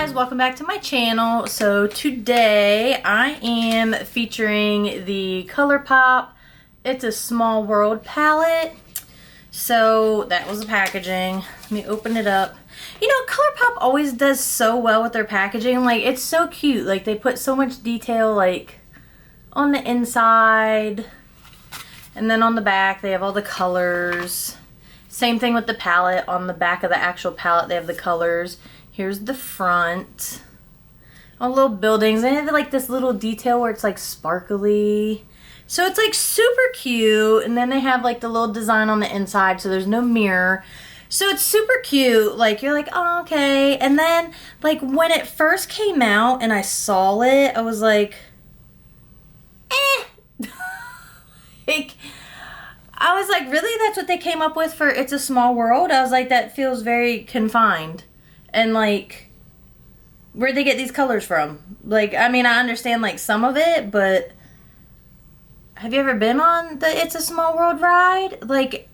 guys, welcome back to my channel. So today I am featuring the Colourpop It's a Small World palette. So that was the packaging. Let me open it up. You know, Colourpop always does so well with their packaging. Like, it's so cute. Like, they put so much detail, like, on the inside. And then on the back, they have all the colors. Same thing with the palette. On the back of the actual palette, they have the colors. Here's the front. All little buildings. They have like this little detail where it's like sparkly. So it's like super cute. And then they have like the little design on the inside, so there's no mirror. So it's super cute. Like, you're like, oh, okay. And then like when it first came out and I saw it, I was like, eh. Like, I was like, really? That's what they came up with for It's a Small World? I was like, that feels very confined. And like, where'd they get these colors from? Like, I mean, I understand like some of it, but have you ever been on the It's a Small World ride? Like,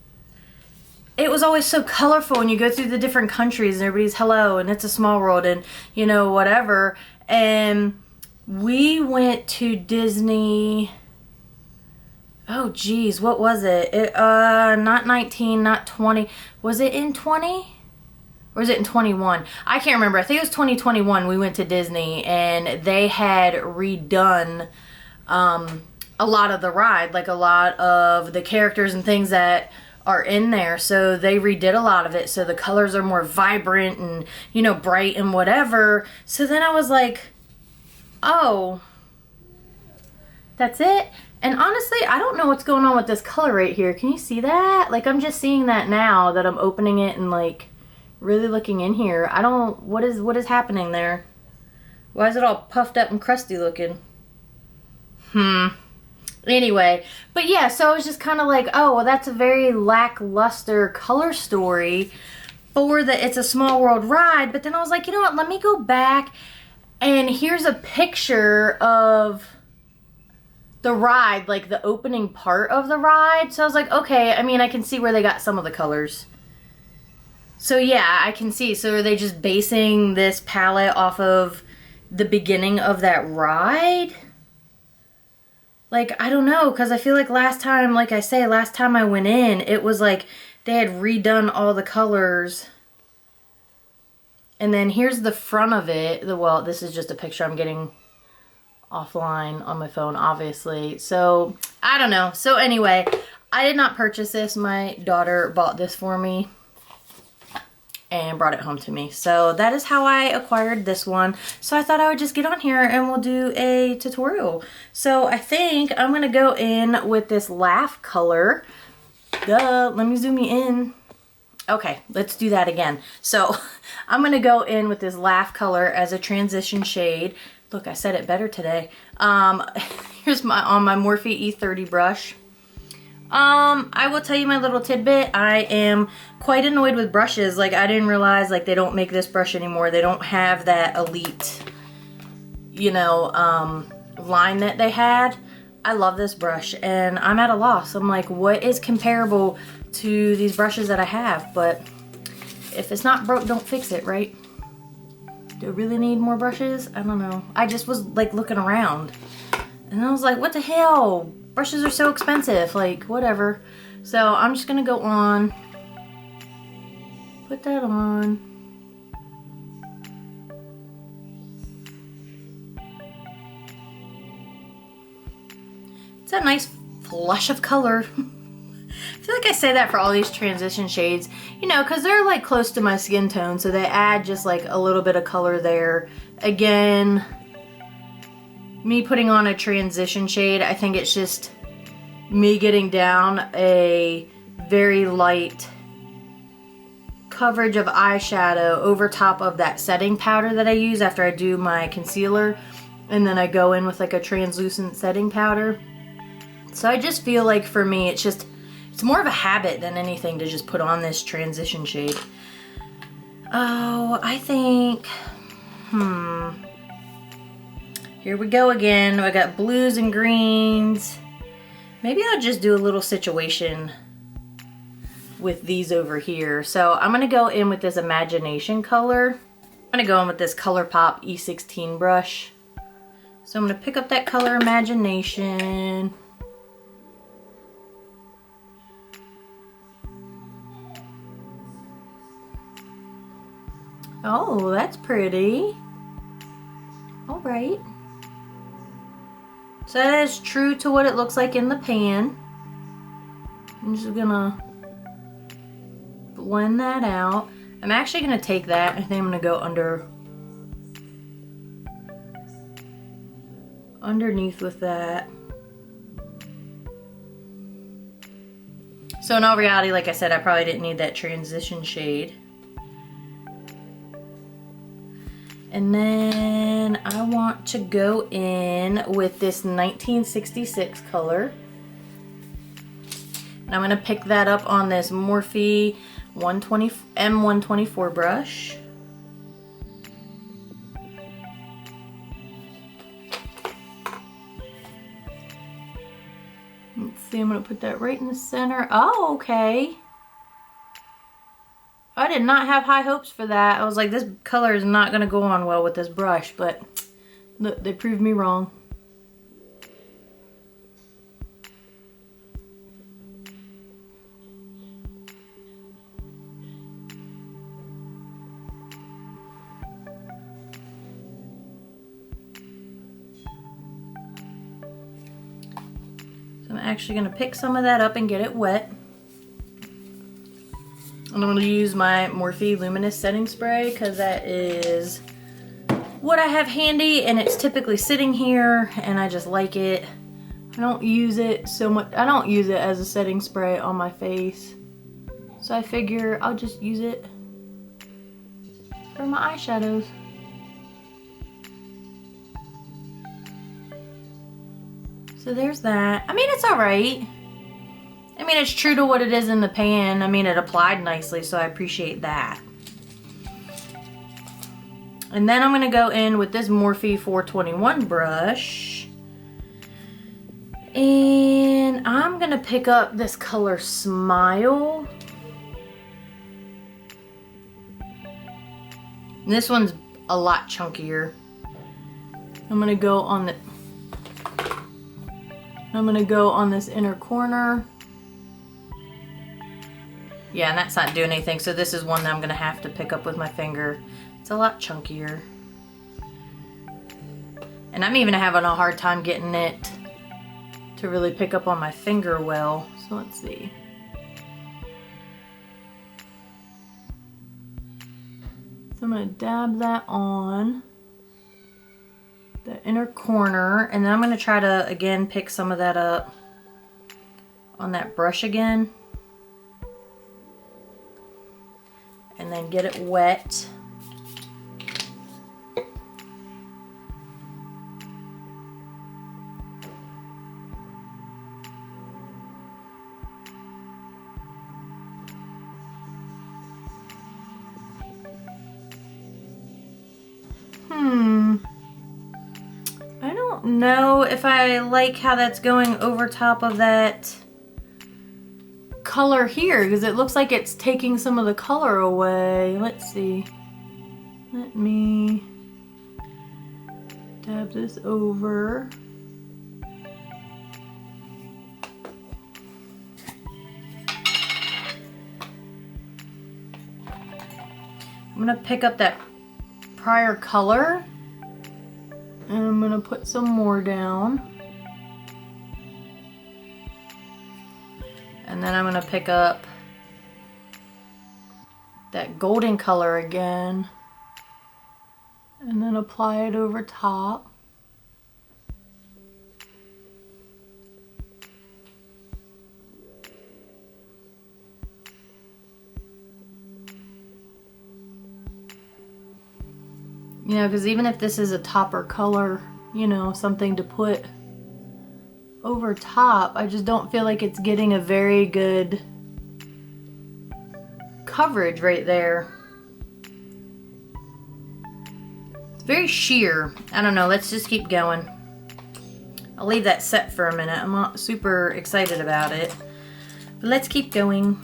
it was always so colorful when you go through the different countries and everybody's hello and it's a small world and, you know, whatever. And we went to Disney. Oh geez, what was it? Not 19, not 20. Was it in 20? Or was it in 21? I can't remember. I think it was 2021 we went to Disney and they had redone a lot of the ride. Like a lot of the characters and things that are in there. So they redid a lot of it. So the colors are more vibrant and, you know, bright and whatever. So then I was like, oh, that's it? And honestly, I don't know what's going on with this color right here. Can you see that? Like, I'm just seeing that now that I'm opening it and like really looking in here. I don't, what is happening there? Why is it all puffed up and crusty looking? Anyway, but yeah, so I was just kind of like, oh, well, that's a very lackluster color story for the It's a Small World ride. But then I was like, you know what? Let me go back and here's a picture of the ride, like the opening part of the ride. So I was like, okay, I mean, I can see where they got some of the colors. So yeah, I can see. So are they just basing this palette off of the beginning of that ride? Like, I don't know, because I feel like last time, like I say, last time I went in, it was like they had redone all the colors. And then here's the front of it. Well, this is just a picture I'm getting offline on my phone, obviously. So, I don't know. So anyway, I did not purchase this. My daughter bought this for me and brought it home to me. So that is how I acquired this one. So I thought I would just get on here and we'll do a tutorial. So I think I'm gonna go in with this Laugh color. Duh, let me zoom you in. Okay, let's do that again. So I'm gonna go in with this Laugh color as a transition shade. Look, I said it better today. Here's my Morphe E30 brush. I will tell you my little tidbit. I am quite annoyed with brushes. Like, I didn't realize, like, they don't make this brush anymore. They don't have that elite, you know, line that they had. I love this brush, and I'm at a loss. I'm like, what is comparable to these brushes that I have? But if it's not broke, don't fix it, right? Do I really need more brushes? I don't know. I just was, like, looking around, and I was like, what the hell? Brushes are so expensive, like, whatever. So I'm just gonna go on, put that on. It's a nice flush of color. I feel like I say that for all these transition shades, you know, because they're like close to my skin tone, so they add just like a little bit of color there. Again, me putting on a transition shade, I think it's just me getting down a very light coverage of eyeshadow over top of that setting powder that I use after I do my concealer, and then I go in with like a translucent setting powder. So I just feel like for me it's more of a habit than anything to just put on this transition shade. Oh, I think here we go again. I got blues and greens. Maybe I'll just do a little situation with these over here. So I'm gonna go in with this Imagination color. I'm gonna go in with this Colourpop E16 brush. So I'm gonna pick up that color Imagination. Oh, that's pretty. All right. So that is true to what it looks like in the pan. I'm just gonna blend that out. I'm actually gonna take that, I think I'm gonna go underneath with that. So in all reality, like I said, I probably didn't need that transition shade. And then I want to go in with this 1966 color. And I'm gonna pick that up on this Morphe M124 brush. Let's see, I'm gonna put that right in the center. Oh, okay. I did not have high hopes for that. I was like, this color is not gonna go on well with this brush, but look, they proved me wrong. So I'm actually gonna pick some of that up and get it wet. And I'm going to use my Morphe Luminous Setting Spray because that is what I have handy, and it's typically sitting here and I just like it. I don't use it so much. I don't use it as a setting spray on my face. So I figure I'll just use it for my eyeshadows. So there's that. I mean, it's alright. I mean, it's true to what it is in the pan. I mean, it applied nicely, so I appreciate that. And then I'm gonna go in with this Morphe 421 brush. And I'm gonna pick up this color Smile. And this one's a lot chunkier. I'm gonna go on this inner corner. Yeah, and that's not doing anything, so this is one that I'm gonna have to pick up with my finger. It's a lot chunkier. And I'm even having a hard time getting it to really pick up on my finger well. So let's see. So I'm gonna dab that on the inner corner, and then I'm gonna try to, again, pick some of that up on that brush again. And then get it wet. I don't know if I like how that's going over top of that color here, because it looks like it's taking some of the color away. Let's see. Let me dab this over. I'm gonna pick up that prior color and I'm gonna put some more down. And then I'm gonna pick up that golden color again and then apply it over top. You know, because even if this is a topper color, you know, something to put over top, I just don't feel like it's getting a very good coverage right there. It's very sheer. I don't know, let's just keep going. I'll leave that set for a minute. I'm not super excited about it. But let's keep going.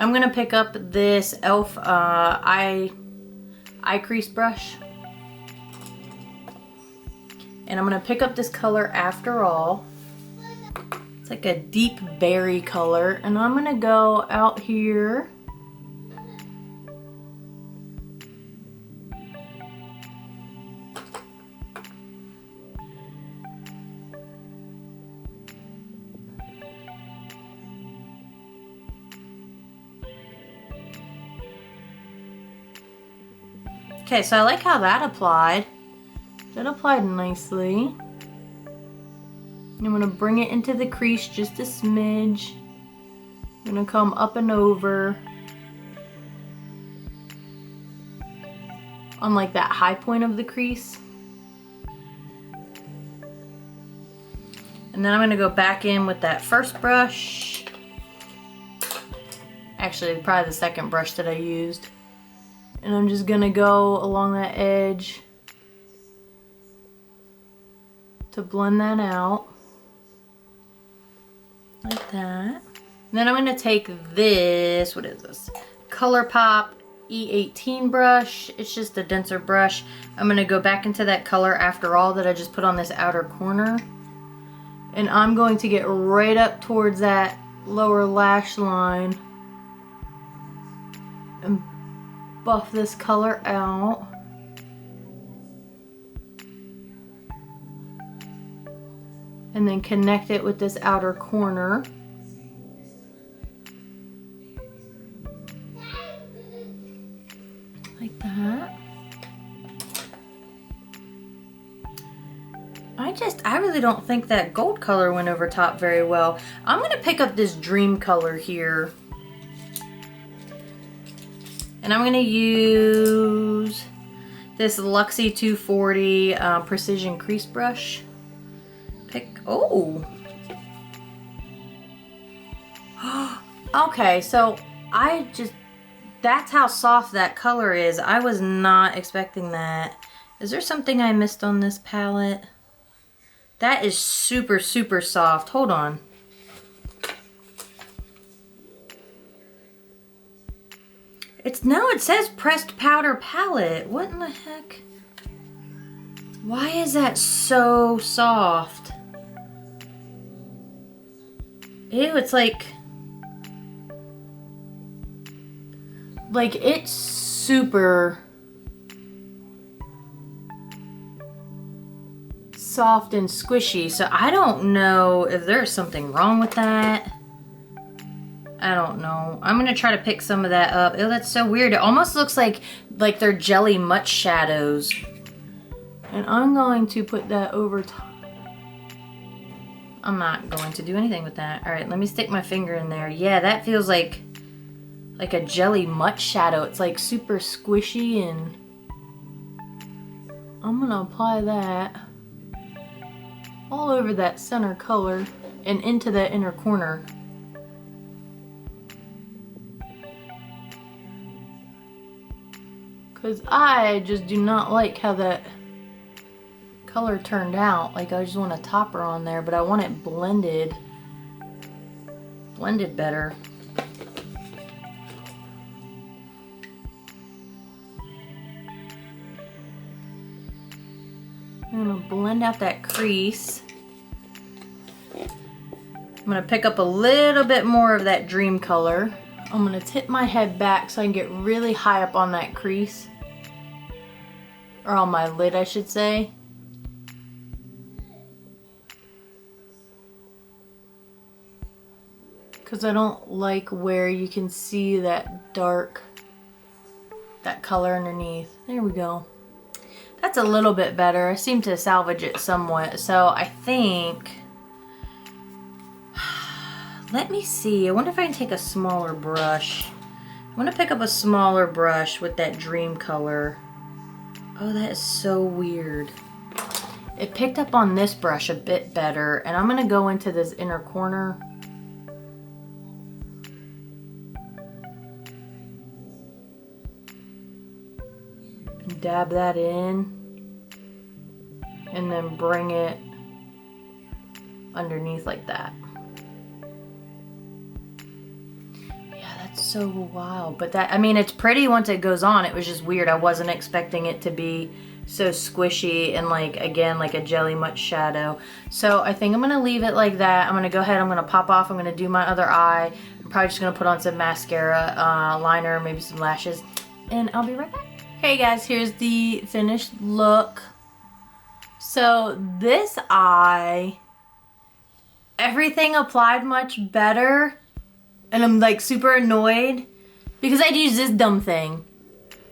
I'm gonna pick up this e.l.f. eye crease brush. And I'm gonna pick up this color After All. It's like a deep berry color. And I'm gonna go out here. Okay, so I like how that applied. That applied nicely. I'm gonna bring it into the crease just a smidge. I'm gonna come up and over on like that high point of the crease. And then I'm gonna go back in with that first brush. Actually, probably the second brush that I used. And I'm just gonna go along that edge to blend that out. Like that. And then I'm gonna take this, what is this? Colourpop E18 brush. It's just a denser brush. I'm gonna go back into that color After All that I just put on this outer corner. And I'm going to get right up towards that lower lash line and buff this color out. And then connect it with this outer corner. Like that. I really don't think that gold color went over top very well. I'm gonna pick up this Dream color here. And I'm gonna use this Luxie 240 Precision Crease Brush. Oh. Okay, so that's how soft that color is. I was not expecting that. Is there something I missed on this palette? That is super, super soft. Hold on. No, it says pressed powder palette. What in the heck? Why is that so soft? Ew, it's like it's super soft and squishy. So I don't know if there's something wrong with that. I don't know. I'm gonna try to pick some of that up. Ew, that's so weird. It almost looks like they're jelly much shadows. And I'm going to put that over top. I'm not going to do anything with that. All right, let me stick my finger in there. Yeah, that feels like a jelly much shadow. It's like super squishy, and I'm gonna apply that all over that center color and into that inner corner. Because I just do not like how that color turned out. Like, I just want a topper on there, but I want it blended better. I'm gonna blend out that crease. I'm gonna pick up a little bit more of that Dream color. I'm gonna tip my head back so I can get really high up on that crease. Or on my lid, I should say. Because I don't like where you can see that dark, that color underneath. There we go. That's a little bit better. I seem to salvage it somewhat. So I think, let me see. I wonder if I can take a smaller brush. I'm gonna pick up a smaller brush with that Dream color. Oh, that is so weird. It picked up on this brush a bit better, and I'm gonna go into this inner corner. Dab that in, and then bring it underneath like that. Yeah, that's so wild. But that, I mean, it's pretty once it goes on. It was just weird. I wasn't expecting it to be so squishy and like, again, like a jelly much shadow. So I think I'm gonna leave it like that. I'm gonna go ahead, I'm gonna pop off, I'm gonna do my other eye. I'm probably just gonna put on some mascara, liner, maybe some lashes, and I'll be right back. Okay guys, here's the finished look. So this eye, everything applied much better, and I'm like super annoyed because I'd use this dumb thing.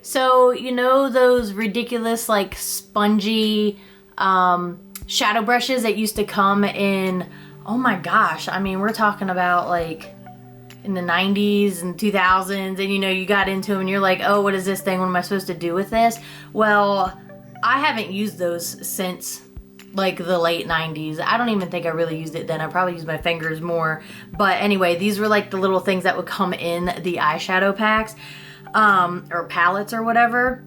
So, you know those ridiculous like spongy shadow brushes that used to come in, oh my gosh, I mean we're talking about like in the 90s and 2000s, and you know you got into them and you're like, oh, what is this thing, what am I supposed to do with this? Well, I haven't used those since like the late 90s. I don't even think I really used it then. I probably used my fingers more. But anyway, these were like the little things that would come in the eyeshadow packs. Or palettes or whatever,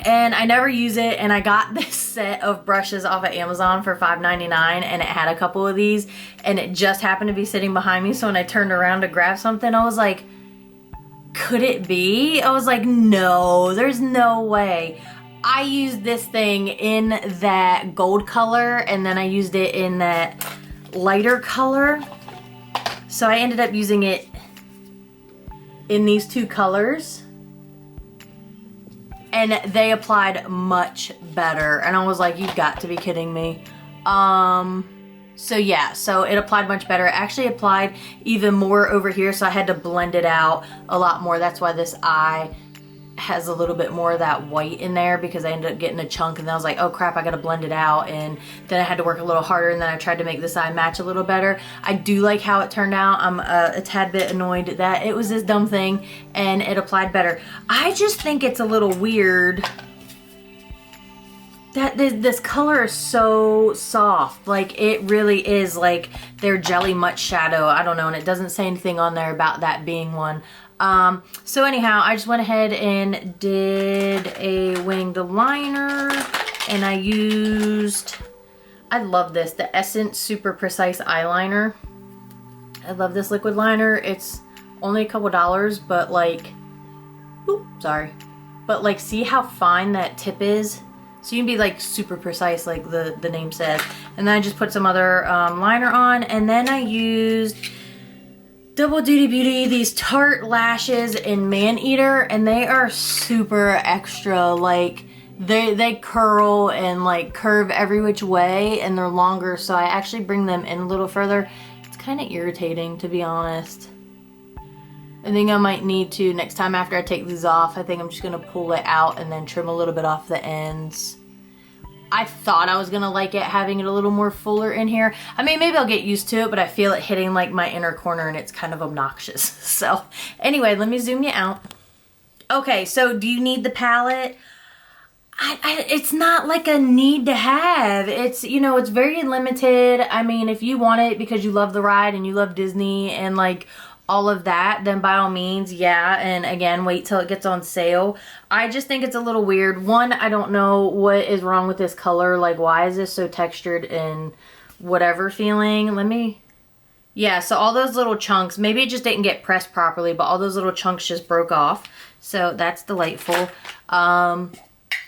and I never use it, and I got this set of brushes off of Amazon for $5.99, and it had a couple of these, and it just happened to be sitting behind me, so when I turned around to grab something, I was like, could it be? I was like, no, there's no way. I used this thing in that gold color, and then I used it in that lighter color, so I ended up using it in these two colors, and they applied much better, and I was like, you've got to be kidding me. So yeah, so it applied much better. It actually applied even more over here, so I had to blend it out a lot more. That's why this eye has a little bit more of that white in there, because I ended up getting a chunk, and then I was like, oh crap, I gotta blend it out, and then I had to work a little harder, and then I tried to make this eye match a little better. I do like how it turned out. I'm a tad bit annoyed that it was this dumb thing and it applied better. I just think it's a little weird that this color is so soft. Like, it really is like their jelly much shadow. I don't know, and it doesn't say anything on there about that being one. So anyhow, I just went ahead and did a winged liner, and I used, I love this, the Essence Super Precise Eyeliner. I love this liquid liner. It's only a couple dollars, but like, oops, sorry. But like, see how fine that tip is? So you can be like super precise, like the name says. And then I just put some other liner on, and then I used Double Duty Beauty, these Tarte lashes in Man Eater, and they are super extra. Like, they curl and like curve every which way, and they're longer, so I actually bring them in a little further. It's kind of irritating, to be honest. I think I might need to, next time after I take these off, I think I'm just gonna pull it out and then trim a little bit off the ends. I thought I was gonna like it having it a little more fuller in here. I mean, maybe I'll get used to it, but I feel it hitting like my inner corner, and it's kind of obnoxious. So anyway, let me zoom you out. Okay, so do you need the palette? It's not like a need to have. It's, you know, it's very limited. I mean, if you want it because you love the ride and you love Disney and like all of that, then by all means, yeah. And again, wait till it gets on sale. I just think it's a little weird. One, I don't know what is wrong with this color. Like, why is this so textured and whatever feeling? Let me, yeah, so all those little chunks, maybe it just didn't get pressed properly, but all those little chunks just broke off. So that's delightful.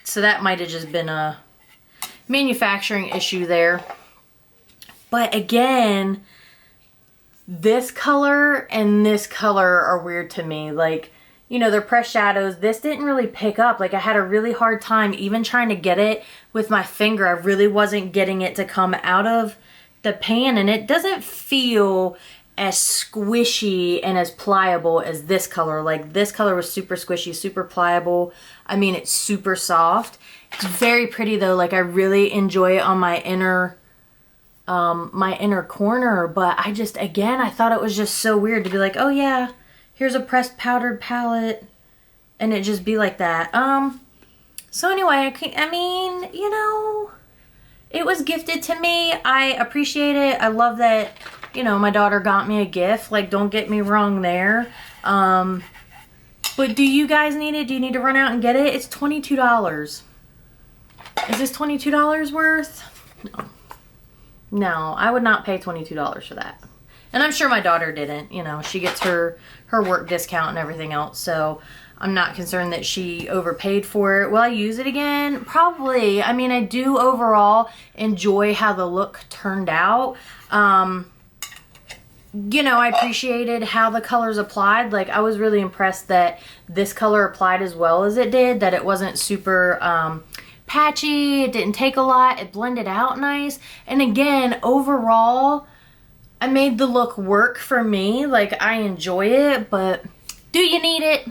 So that might have just been a manufacturing issue there. But again, this color and this color are weird to me. Like, you know, they're pressed shadows. This didn't really pick up. Like, I had a really hard time even trying to get it with my finger. I really wasn't getting it to come out of the pan, and it doesn't feel as squishy and as pliable as this color. Like, this color was super squishy, super pliable. I mean, it's super soft. It's very pretty though. Like, I really enjoy it on my inner corner, but I just, again, I thought it was just so weird to be like, oh yeah, here's a pressed powdered palette, and it just be like that. So anyway, I mean, you know, it was gifted to me. I appreciate it. I love that, you know, my daughter got me a gift. Like, don't get me wrong there. But do you guys need it? Do you need to run out and get it? It's $22. Is this $22 worth? No. No, I would not pay $22 for that. And I'm sure my daughter didn't. You know, she gets her work discount and everything else, so I'm not concerned that she overpaid for it. Will I use it again? Probably. I mean, I do overall enjoy how the look turned out. You know, I appreciated how the colors applied. Like, I was really impressed that this color applied as well as it did, that it wasn't super patchy, it didn't take a lot, it blended out nice. And again, overall, I made the look work for me. Like, I enjoy it, but do you need it?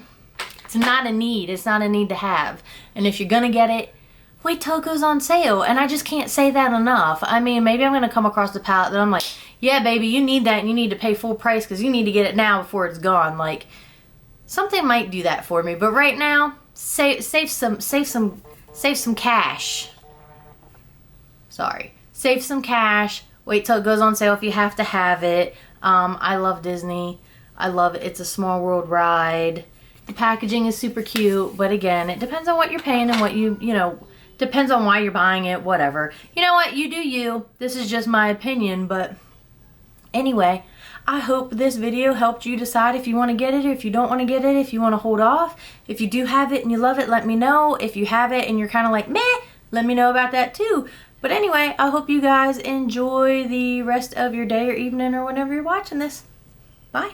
It's not a need. It's not a need to have. And if you're gonna get it, wait till it goes on sale. And I just can't say that enough. I mean, maybe I'm gonna come across the palette that I'm like, yeah, baby, you need that and you need to pay full price because you need to get it now before it's gone. Like, something might do that for me. But right now, save some cash. Sorry. Save some cash. Wait till it goes on sale if you have to have it. I love Disney. I love it. It's a small world ride. The packaging is super cute. But again, it depends on what you're paying and what you know, depends on why you're buying it, whatever. You know what? You do you. This is just my opinion, but anyway, I hope this video helped you decide if you want to get it or if you don't want to get it, if you want to hold off. If you do have it and you love it, let me know. If you have it and you're kind of like, meh, let me know about that too. But anyway, I hope you guys enjoy the rest of your day or evening or whenever you're watching this. Bye.